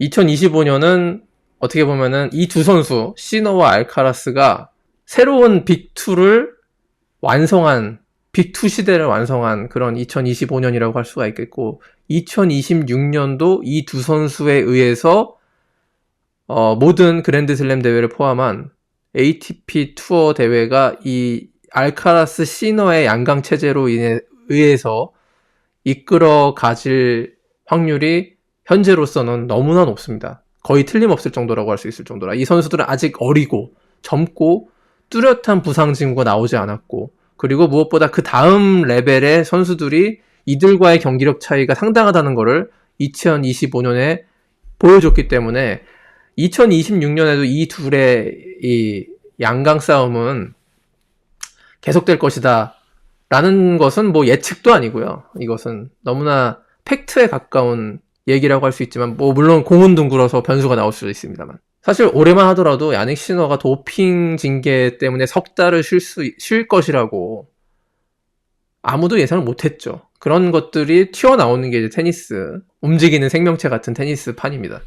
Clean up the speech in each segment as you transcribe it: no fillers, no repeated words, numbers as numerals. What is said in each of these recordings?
2025년은 어떻게 보면은 이 두 선수, 시너와 알카라스가 새로운 빅2를 완성한, 빅2 시대를 완성한 그런 2025년이라고 할 수가 있겠고, 2026년도 이 두 선수에 의해서 모든 그랜드슬램 대회를 포함한 ATP 투어 대회가 이 알카라스 시너의 양강 체제로 의해서 이끌어 가질 확률이 현재로서는 너무나 높습니다. 거의 틀림없을 정도라고 할 수 있을 정도라. 이 선수들은 아직 어리고 젊고 뚜렷한 부상 징후가 나오지 않았고, 그리고 무엇보다 그 다음 레벨의 선수들이 이들과의 경기력 차이가 상당하다는 것을 2025년에 보여줬기 때문에 2026년에도 이 둘의 이 양강 싸움은 계속될 것이다 라는 것은 뭐 예측도 아니고요. 이것은 너무나 팩트에 가까운 얘기라고 할 수 있지만, 뭐 물론 공운둥글어서 변수가 나올 수도 있습니다만, 사실 올해만 하더라도 야닉 시너가 도핑 징계 때문에 석 달을 쉴 것이라고 아무도 예상을 못했죠. 그런 것들이 튀어나오는 게 이제 테니스, 움직이는 생명체 같은 테니스판입니다.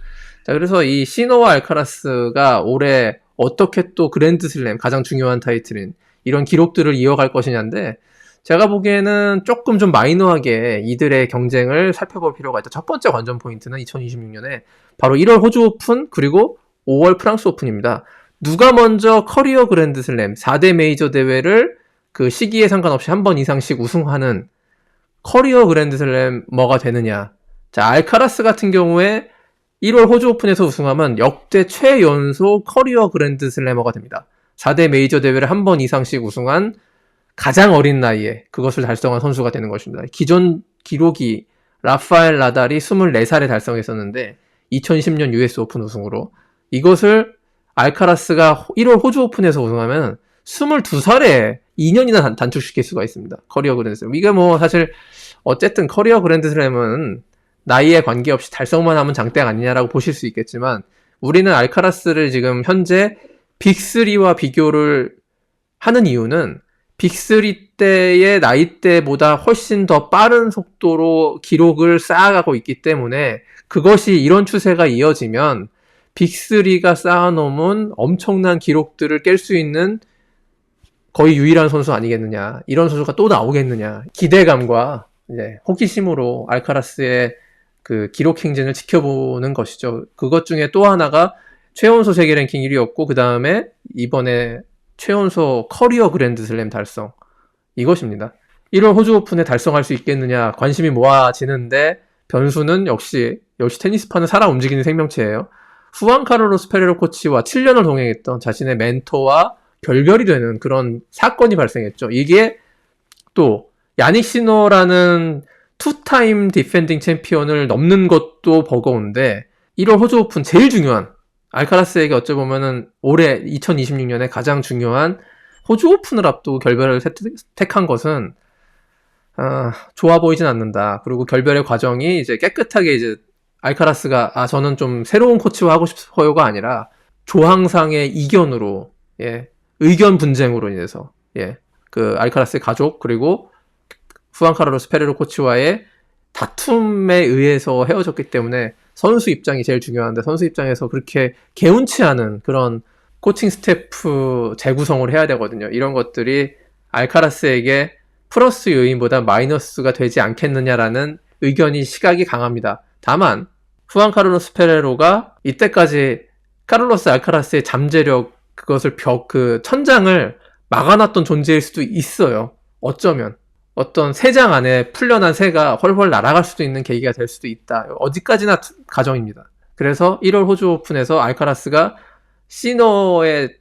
자, 그래서 이 시너와 알카라스가 올해 어떻게 또 그랜드슬램, 가장 중요한 타이틀인 이런 기록들을 이어갈 것이냐인데, 제가 보기에는 조금 좀 마이너하게 이들의 경쟁을 살펴볼 필요가 있다. 첫 번째 관전 포인트는 2026년에 바로 1월 호주 오픈, 그리고 5월 프랑스 오픈입니다. 누가 먼저 커리어 그랜드슬램 4대 메이저 대회를 그 시기에 상관없이 한 번 이상씩 우승하는 커리어 그랜드슬램 뭐가 되느냐. 자, 알카라스 같은 경우에 1월 호주 오픈에서 우승하면 역대 최연소 커리어 그랜드슬래머가 됩니다. 4대 메이저 대회를 한 번 이상씩 우승한 가장 어린 나이에 그것을 달성한 선수가 되는 것입니다. 기존 기록이 라파엘 나달이 24살에 달성했었는데 2010년 US 오픈 우승으로, 이것을 알카라스가 1월 호주 오픈에서 우승하면 22살에 2년이나 단축시킬 수가 있습니다. 커리어 그랜드슬램. 이게 뭐 사실 어쨌든 커리어 그랜드슬램은 나이에 관계없이 달성만 하면 장땡 아니냐라고 보실 수 있겠지만, 우리는 알카라스를 지금 현재 빅3와 비교를 하는 이유는 빅3 때의 나이대보다 훨씬 더 빠른 속도로 기록을 쌓아가고 있기 때문에, 그것이 이런 추세가 이어지면 빅3가 쌓아놓은 엄청난 기록들을 깰 수 있는 거의 유일한 선수 아니겠느냐, 이런 선수가 또 나오겠느냐, 기대감과 이제 호기심으로 알카라스의 그 기록 행진을 지켜보는 것이죠. 그것 중에 또 하나가 최연소 세계 랭킹 1위였고, 그 다음에 이번에 최연소 커리어 그랜드슬램 달성, 이것입니다. 1월 호주 오픈에 달성할 수 있겠느냐 관심이 모아지는데, 변수는 역시 테니스판은 살아 움직이는 생명체예요. 후안 카를로스 페레로 코치와 7년을 동행했던 자신의 멘토와 결별이 되는 그런 사건이 발생했죠. 이게 또 야닉 시너라는 투타임 디펜딩 챔피언을 넘는 것도 버거운데, 1월 호주 오픈 제일 중요한, 알카라스에게 어찌 보면은 올해 2026년에 가장 중요한 호주 오픈을 앞두고 결별을 택한 것은 좋아 보이진 않는다. 그리고 결별의 과정이 이제 깨끗하게 이제 알카라스가 저는 좀 새로운 코치와 하고 싶어요가 아니라 조항상의 이견으로, 의견 분쟁으로 인해서, 그 알카라스의 가족 그리고 후안 카를로스 페레로 코치와의 다툼에 의해서 헤어졌기 때문에 선수 입장이 제일 중요한데, 선수 입장에서 그렇게 개운치 않은 그런 코칭 스태프 재구성을 해야 되거든요. 이런 것들이 알카라스에게 플러스 요인보다 마이너스가 되지 않겠느냐라는 의견이, 시각이 강합니다. 다만 후안 카를로스 페레로가 이때까지 카를로스 알카라스의 잠재력, 그것을 그 천장을 막아놨던 존재일 수도 있어요. 어쩌면 어떤 새장 안에 풀려난 새가 훨훨 날아갈 수도 있는 계기가 될 수도 있다. 어디까지나 가정입니다. 그래서 1월 호주 오픈에서 알카라스가 시너의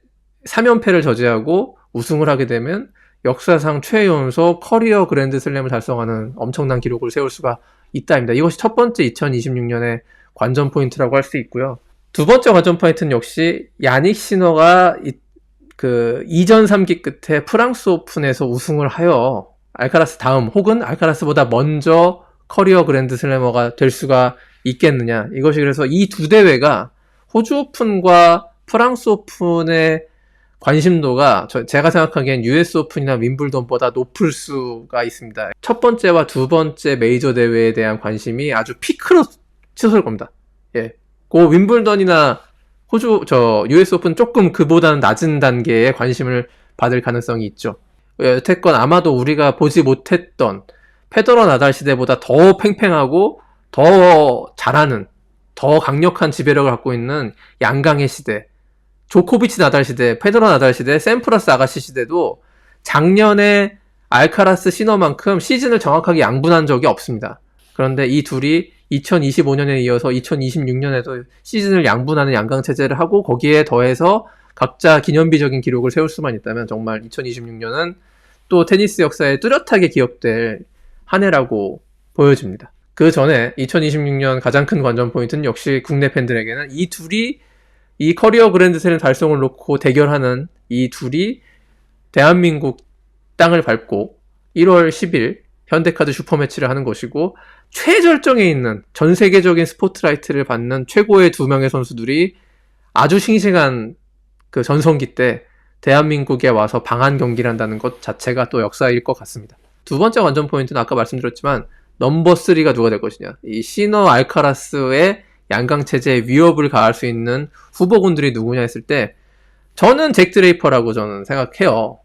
3연패를 저지하고 우승을 하게 되면 역사상 최연소 커리어 그랜드슬램을 달성하는 엄청난 기록을 세울 수가 있다입니다. 이것이 첫 번째 2026년의 관전 포인트라고 할 수 있고요. 두 번째 관전 포인트는 역시 야닉 시너가 그 2전 3기 끝에 프랑스 오픈에서 우승을 하여 알카라스 다음, 혹은 알카라스보다 먼저 커리어 그랜드슬래머가 될 수가 있겠느냐. 이것이 그래서 이 두 대회가 호주 오픈과 프랑스 오픈의 관심도가 제가 생각하기엔 US 오픈이나 윈블던보다 높을 수가 있습니다. 첫 번째와 두 번째 메이저 대회에 대한 관심이 아주 피크로 치솟을 겁니다. 그 윈블던이나 US 오픈 조금 그보다는 낮은 단계의 관심을 받을 가능성이 있죠. 여태껏 아마도 우리가 보지 못했던 페더러 나달 시대보다 더 팽팽하고 더 잘하는, 더 강력한 지배력을 갖고 있는 양강의 시대, 조코비치 나달 시대, 페더러 나달 시대, 샘프라스 아가시 시대도 작년에 알카라스 시너만큼 시즌을 정확하게 양분한 적이 없습니다. 그런데 이 둘이 2025년에 이어서 2026년에도 시즌을 양분하는 양강 체제를 하고 거기에 더해서 각자 기념비적인 기록을 세울 수만 있다면 정말 2026년은 또 테니스 역사에 뚜렷하게 기억될 한 해라고 보여집니다. 그 전에 2026년 가장 큰 관전 포인트는 역시 국내 팬들에게는 이 둘이 이 커리어 그랜드슬램 달성을 놓고 대결하는 이 둘이 대한민국 땅을 밟고 1월 10일 현대카드 슈퍼매치를 하는 것이고 최절정에 있는 전 세계적인 스포트라이트를 받는 최고의 두 명의 선수들이 아주 싱싱한 그 전성기 때 대한민국에 와서 방한 경기를 한다는 것 자체가 또 역사일 것 같습니다. 두 번째 관전 포인트는 아까 말씀드렸지만 넘버 3가 누가 될 것이냐. 이 시너 알카라스의 양강체제에 위협을 가할 수 있는 후보군들이 누구냐 했을 때 저는 잭 드레이퍼라고 저는 생각해요.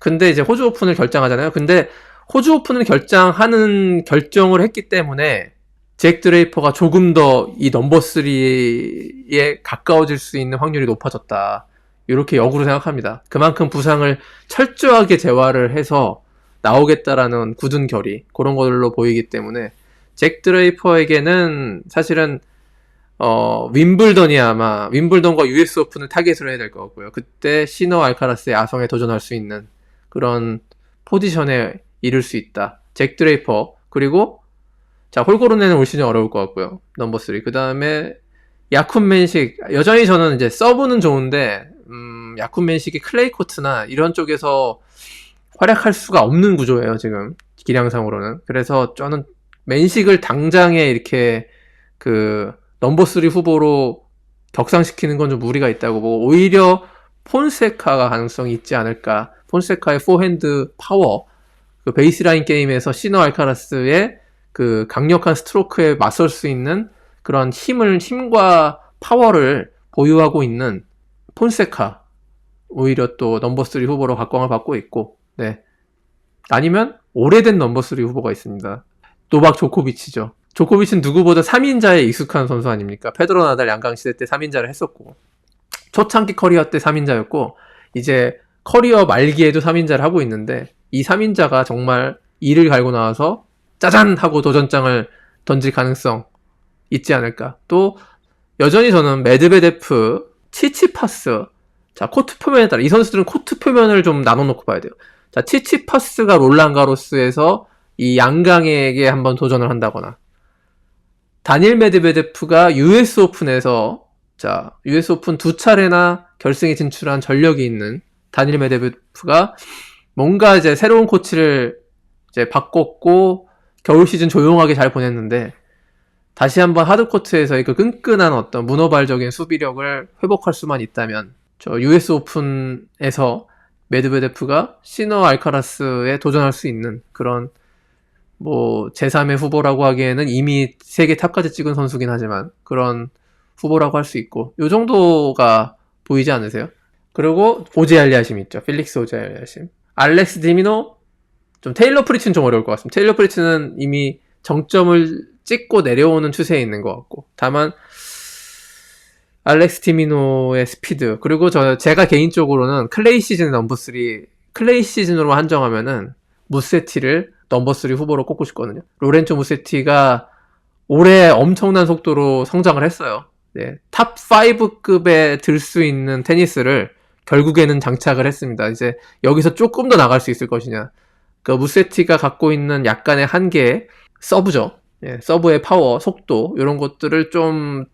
근데 이제 호주 오픈을 결정하잖아요. 근데 호주 오픈을 결정을 했기 때문에 잭 드레이퍼가 조금 더 이 넘버 3에 가까워질 수 있는 확률이 높아졌다. 이렇게 역으로 생각합니다. 그만큼 부상을 철저하게 재활을 해서 나오겠다라는 굳은 결의, 그런 걸로 보이기 때문에 잭 드레이퍼에게는 사실은 윈블던이 아마 윈블던과 US 오픈을 타겟으로 해야 될 것 같고요. 그때 시너 알카라스의 아성에 도전할 수 있는 그런 포지션에 이를 수 있다. 잭 드레이퍼, 그리고 자 홀고르네는 올 시즌 어려울 것 같고요. 넘버 3. 그 다음에 야쿤맨식, 여전히 저는 이제 서브는 좋은데 야쿤맨식이 클레이 코트나 이런 쪽에서 활약할 수가 없는 구조예요, 지금 기량상으로는. 그래서 저는 맨식을 당장에 이렇게 그 넘버 3 후보로 격상시키는 건 좀 무리가 있다고 보고 오히려 폰세카가 가능성이 있지 않을까. 폰세카의 포핸드 파워, 그 베이스라인 게임에서 시너 알카라스의 그 강력한 스트로크에 맞설 수 있는 그런 힘과 파워를 보유하고 있는 폰세카, 오히려 또 넘버 3 후보로 각광을 받고 있고, 네. 아니면 오래된 넘버 3 후보가 있습니다. 노박 조코비치죠. 조코비치는 누구보다 3인자에 익숙한 선수 아닙니까? 페드로 나달 양강 시대 때 3인자를 했었고, 초창기 커리어 때 3인자였고, 이제 커리어 말기에도 3인자를 하고 있는데, 이 3인자가 정말 이를 갈고 나와서 짜잔 하고 도전장을 던질 가능성 있지 않을까. 또 여전히 저는 메드베데프, 치치파스, 자 코트 표면에 따라 이 선수들은 코트 표면을 좀 나눠놓고 봐야 돼요. 자 치치파스가 롤랑가로스에서 이 양강에게 한번 도전을 한다거나, 다닐 메드베데프가 US 오픈에서 자 US 오픈 2차례나 결승에 진출한 전력이 있는 다닐 메드베데프가 뭔가 이제 새로운 코치를 이제 바꿨고 겨울 시즌 조용하게 잘 보냈는데 다시 한번 하드코트에서의 그 끈끈한 어떤 문어발적인 수비력을 회복할 수만 있다면 저 US 오픈에서 메드베데프가 시너 알카라스에 도전할 수 있는 그런 뭐 제3의 후보라고 하기에는 이미 세계 탑까지 찍은 선수긴 하지만 그런 후보라고 할 수 있고 요 정도가 보이지 않으세요? 그리고 오제 알리아심 있죠. 필릭스 오제 알리아심. 알렉스 디미노, 좀 테일러 프리츠는 좀 어려울 것 같습니다. 테일러 프리츠는 이미 정점을 찍고 내려오는 추세에 있는 것 같고, 다만 알렉스 디미노의 스피드, 그리고 제가 개인적으로는 클레이 시즌 넘버 3, 클레이 시즌으로 한정하면은 무세티를 넘버 3 후보로 꼽고 싶거든요. 로렌조 무세티가 올해 엄청난 속도로 성장을 했어요. 네, 탑 5급에 들 수 있는 테니스를 결국에는 장착을 했습니다. 이제 여기서 조금 더 나갈 수 있을 것이냐. 그 무세티가 갖고 있는 약간의 한계, 서브죠. 예, 서브의 파워, 속도 이런 것들을 좀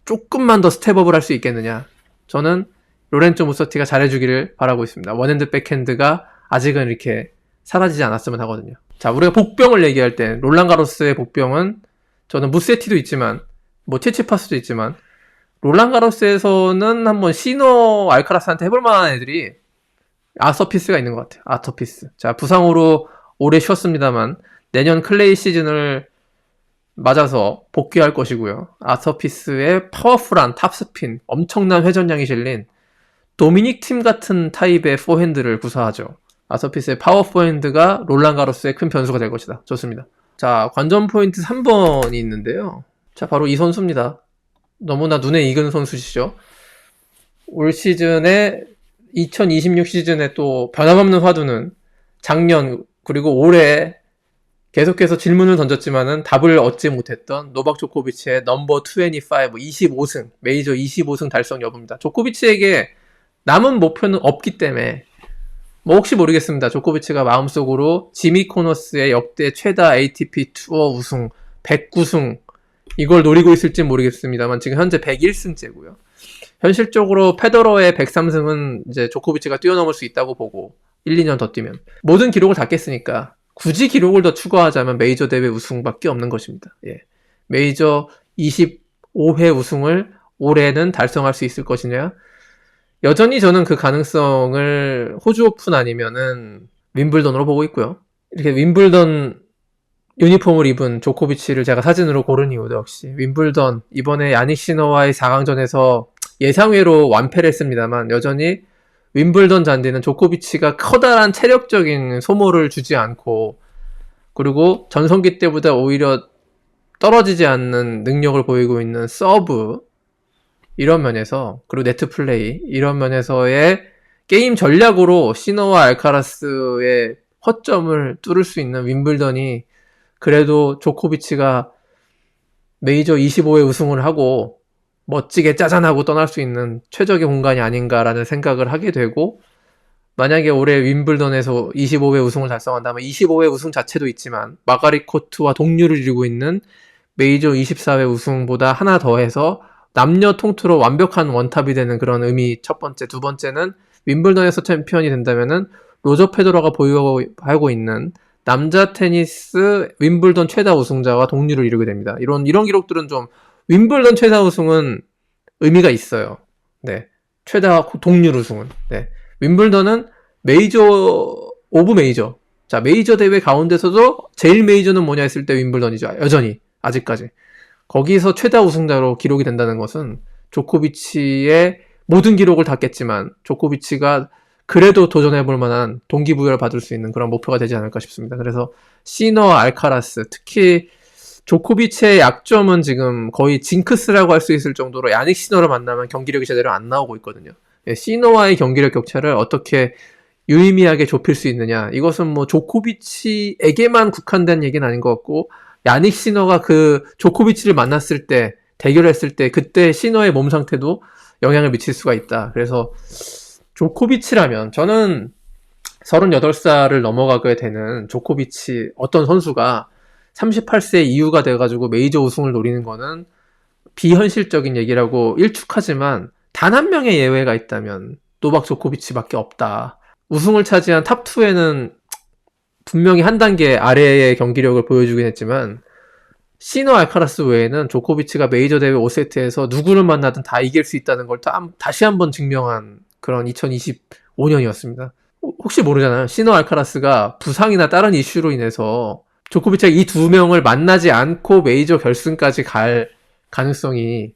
조금만 더 스텝업을 할 수 있겠느냐. 저는 로렌조 무세티가 잘해주기를 바라고 있습니다. 원핸드 백핸드가 아직은 이렇게 사라지지 않았으면 하거든요. 자, 우리가 복병을 얘기할 때 롤랑가로스의 복병은 저는 무세티도 있지만 뭐 치치파스도 있지만 롤랑가로스에서는 한번 시너 알카라스한테 해볼 만한 애들이 아서피스가 있는 것 같아요. 아터피스. 자, 부상으로 오래 쉬었습니다만 내년 클레이 시즌을 맞아서 복귀할 것이고요. 아서피스의 파워풀한 탑스핀, 엄청난 회전량이 실린 도미닉 팀 같은 타입의 포핸드를 구사하죠. 아서피스의 파워 포핸드가 롤란 가로스의 큰 변수가 될 것이다. 좋습니다. 자, 관전 포인트 3번이 있는데요. 자, 바로 이 선수입니다. 너무나 눈에 익은 선수시죠. 올 시즌에 2026 시즌에 또 변함없는 화두는 작년 그리고 올해 계속해서 질문을 던졌지만은 답을 얻지 못했던 노박 조코비치의 넘버 25, 25승, 메이저 25승 달성 여부입니다. 조코비치에게 남은 목표는 없기 때문에 뭐 혹시 모르겠습니다. 조코비치가 마음속으로 지미 코너스의 역대 최다 ATP 투어 우승 109승 이걸 노리고 있을지 모르겠습니다만 지금 현재 101승째고요. 현실적으로 페더러의 103승은 이제 조코비치가 뛰어넘을 수 있다고 보고 1, 2년 더 뛰면 모든 기록을 다 깼으니까 굳이 기록을 더 추가하자면 메이저 대회 우승밖에 없는 것입니다. 예. 메이저 25회 우승을 올해는 달성할 수 있을 것이냐? 여전히 저는 그 가능성을 호주 오픈 아니면은 윈블던으로 보고 있고요. 이렇게 윈블던 유니폼을 입은 조코비치를 제가 사진으로 고른 이유도 역시 윈블던 이번에 야닉 시너와의 4강전에서 예상외로 완패를 했습니다만 여전히 윈블던 잔디는 조코비치가 커다란 체력적인 소모를 주지 않고 그리고 전성기 때보다 오히려 떨어지지 않는 능력을 보이고 있는 서브 이런 면에서 그리고 네트 플레이 이런 면에서의 게임 전략으로 시너와 알카라스의 허점을 뚫을 수 있는 윈블던이 그래도 조코비치가 메이저 25회 우승을 하고 멋지게 짜잔하고 떠날 수 있는 최적의 공간이 아닌가라는 생각을 하게 되고 만약에 올해 윈블던에서 25회 우승을 달성한다면 25회 우승 자체도 있지만 마가리 코트와 동률을 이루고 있는 메이저 24회 우승보다 하나 더해서 남녀 통틀어 완벽한 원탑이 되는 그런 의미 첫 번째, 두 번째는 윈블던에서 챔피언이 된다면은 로저 페더러가 보유하고 있는 남자 테니스 윈블던 최다 우승자와 동률을 이루게 됩니다. 이런 기록들은 좀 윈블던 최다 우승은 의미가 있어요. 네. 최다 동률 우승은. 네. 윈블던은 메이저 오브 메이저. 자, 메이저 대회 가운데서도 제일 메이저는 뭐냐 했을 때 윈블던이죠. 여전히 아직까지. 거기서 최다 우승자로 기록이 된다는 것은 조코비치의 모든 기록을 다 깼지만 조코비치가 그래도 도전해볼 만한 동기부여를 받을 수 있는 그런 목표가 되지 않을까 싶습니다. 그래서 시너와 알카라스, 특히 조코비치의 약점은 지금 거의 징크스라고 할 수 있을 정도로 야닉 시너를 만나면 경기력이 제대로 안 나오고 있거든요. 시너와의 경기력 격차를 어떻게 유의미하게 좁힐 수 있느냐. 이것은 뭐 조코비치에게만 국한된 얘기는 아닌 것 같고 야닉 시너가 그 조코비치를 만났을 때 대결했을 때 그때 시너의 몸 상태도 영향을 미칠 수가 있다. 그래서 조코비치라면 저는 38살을 넘어가게 되는 조코비치 어떤 선수가 38세 이후가 돼가지고 메이저 우승을 노리는 거는 비현실적인 얘기라고 일축하지만 단 한 명의 예외가 있다면 노박 조코비치밖에 없다. 우승을 차지한 탑2에는 분명히 한 단계 아래의 경기력을 보여주긴 했지만 시너 알카라스 외에는 조코비치가 메이저 대회 5세트에서 누구를 만나든 다 이길 수 있다는 걸 다시 한번 증명한 그런 2025년이었습니다. 혹시 모르잖아요. 시너 알카라스가 부상이나 다른 이슈로 인해서 조코비치가 이 두 명을 만나지 않고 메이저 결승까지 갈 가능성이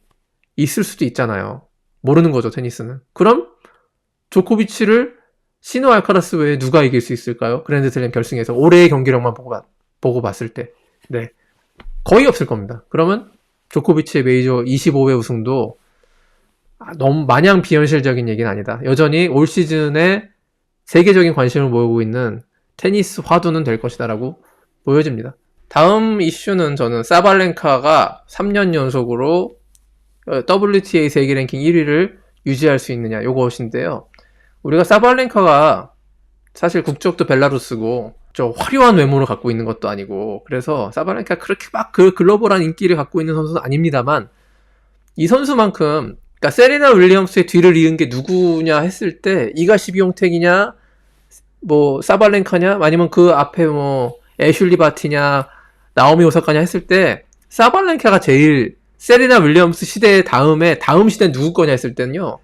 있을 수도 있잖아요. 모르는 거죠, 테니스는. 그럼 조코비치를 시너 알카라스 외에 누가 이길 수 있을까요? 그랜드슬램 결승에서 올해의 경기력만 보고 봤을 때. 네. 거의 없을 겁니다. 그러면 조코비치의 메이저 25회 우승도 너무 마냥 비현실적인 얘기는 아니다. 여전히 올 시즌에 세계적인 관심을 모으고 있는 테니스 화두는 될 것이다라고 보여집니다. 다음 이슈는 저는 사발렌카가 3년 연속으로 WTA 세계 랭킹 1위를 유지할 수 있느냐 요것인데요. 우리가 사발렌카가 사실 국적도 벨라루스고 좀 화려한 외모를 갖고 있는 것도 아니고 그래서 사발렌카가 그렇게 막 그 글로벌한 인기를 갖고 있는 선수는 아닙니다만 이 선수만큼 그러니까 세리나 윌리엄스의 뒤를 이은 게 누구냐 했을 때 이가 시비용택이냐 뭐 사발렌카냐 아니면 그 앞에 뭐 애슐리 바티냐 나오미 오사카냐 했을 때 사발렌카가 제일 세리나 윌리엄스 시대 다음에 다음 시대는 누구 거냐 했을 때는요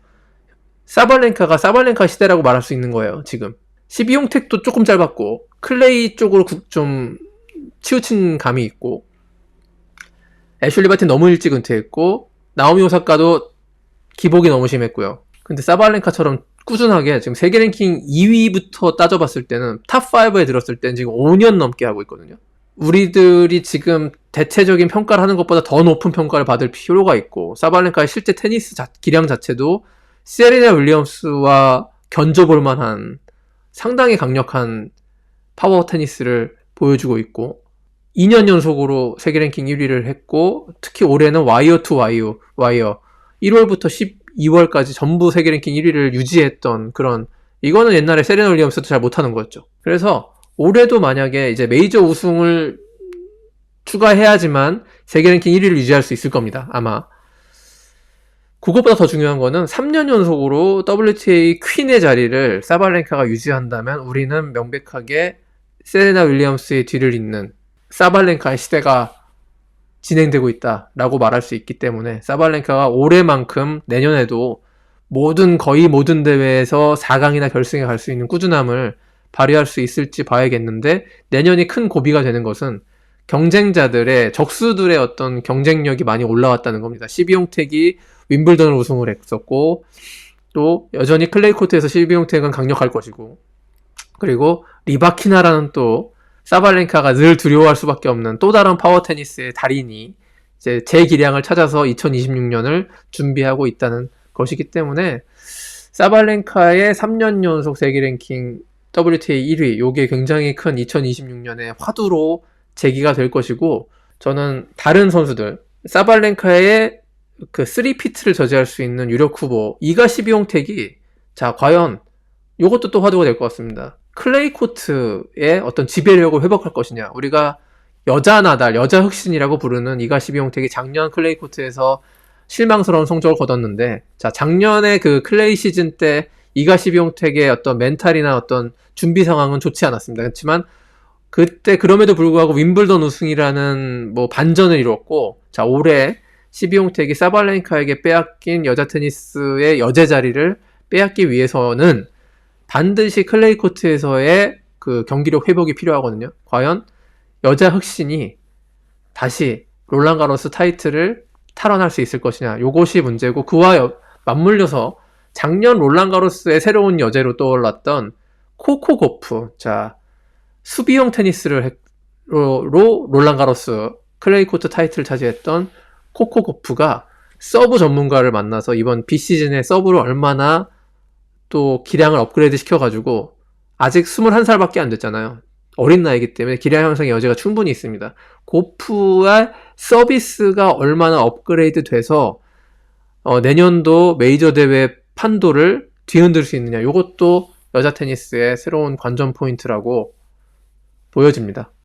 사발렌카가 사발렌카 시대라고 말할 수 있는 거예요. 지금 시비용택도 조금 짧았고 클레이 쪽으로 좀 치우친 감이 있고 애슐리 바틴 너무 일찍 은퇴했고, 나오미 오사카도 기복이 너무 심했고요. 근데 사발렌카처럼 꾸준하게 지금 세계 랭킹 2위부터 따져봤을 때는 탑5에 들었을 때는 지금 5년 넘게 하고 있거든요. 우리들이 지금 대체적인 평가를 하는 것보다 더 높은 평가를 받을 필요가 있고, 사발렌카의 실제 테니스 기량 자체도 세리나 윌리엄스와 견줘볼 만한 상당히 강력한 파워 테니스를 보여주고 있고, 2년 연속으로 세계 랭킹 1위를 했고, 특히 올해는 와이어 투 와이어 1월부터 12월까지 전부 세계 랭킹 1위를 유지했던 그런, 이거는 옛날에 세레나 윌리엄스도 잘 못하는 거였죠. 그래서 올해도 만약에 이제 메이저 우승을 추가해야지만 세계 랭킹 1위를 유지할 수 있을 겁니다. 아마. 그것보다 더 중요한 거는 3년 연속으로 WTA 퀸의 자리를 사발렌카가 유지한다면 우리는 명백하게 세레나 윌리엄스의 뒤를 잇는 사발렌카의 시대가 진행되고 있다라고 말할 수 있기 때문에, 사발렌카가 올해만큼 내년에도 거의 모든 대회에서 4강이나 결승에 갈 수 있는 꾸준함을 발휘할 수 있을지 봐야겠는데, 내년이 큰 고비가 되는 것은 경쟁자들의, 적수들의 어떤 경쟁력이 많이 올라왔다는 겁니다. 시비용택이 윈블던을 우승을 했었고, 또 여전히 클레이 코트에서 시비용택은 강력할 것이고, 그리고 리바키나라는 또 사발렌카가 늘 두려워할 수밖에 없는 또 다른 파워 테니스의 달인이 이제 제 기량을 찾아서 2026년을 준비하고 있다는 것이기 때문에, 사발렌카의 3년 연속 세계 랭킹 WTA 1위, 요게 굉장히 큰 2026년의 화두로 제기가 될 것이고, 저는 다른 선수들, 사발렌카의 그 3피트를 저지할 수 있는 유력 후보 이가 시비용택이, 자 과연 요것도 또 화두가 될 것 같습니다. 클레이 코트의 어떤 지배력을 회복할 것이냐. 우리가 여자 나달, 여자 흑신이라고 부르는 이가 시비용택이 작년 클레이 코트에서 실망스러운 성적을 거뒀는데, 자 작년에 그 클레이 시즌 때 이가 시비용택의 어떤 멘탈이나 어떤 준비 상황은 좋지 않았습니다. 그렇지만 그때 그럼에도 불구하고 윈블던 우승이라는 뭐 반전을 이뤘고, 자 올해 시비용택이 사발렌카에게 빼앗긴 여자 테니스의 여제 자리를 빼앗기 위해서는 반드시 클레이 코트에서의 그 경기력 회복이 필요하거든요. 과연 여자 흑신이 다시 롤랑 가로스 타이틀을 탈환할 수 있을 것이냐, 요것이 문제고, 그와 맞물려서 작년 롤랑 가로스의 새로운 여제로 떠올랐던 코코 고프, 자 수비형 테니스를 롤랑 가로스 클레이 코트 타이틀을 차지했던 코코 고프가 서브 전문가를 만나서 이번 비시즌에 서브를 얼마나 또 기량을 업그레이드 시켜가지고, 아직 21살밖에 안 됐잖아요. 어린 나이기 때문에 기량 향상의 여지가 충분히 있습니다. 고프의 서비스가 얼마나 업그레이드 돼서 내년도 메이저 대회 판도를 뒤흔들 수 있느냐, 이것도 여자 테니스의 새로운 관전 포인트라고 보여집니다.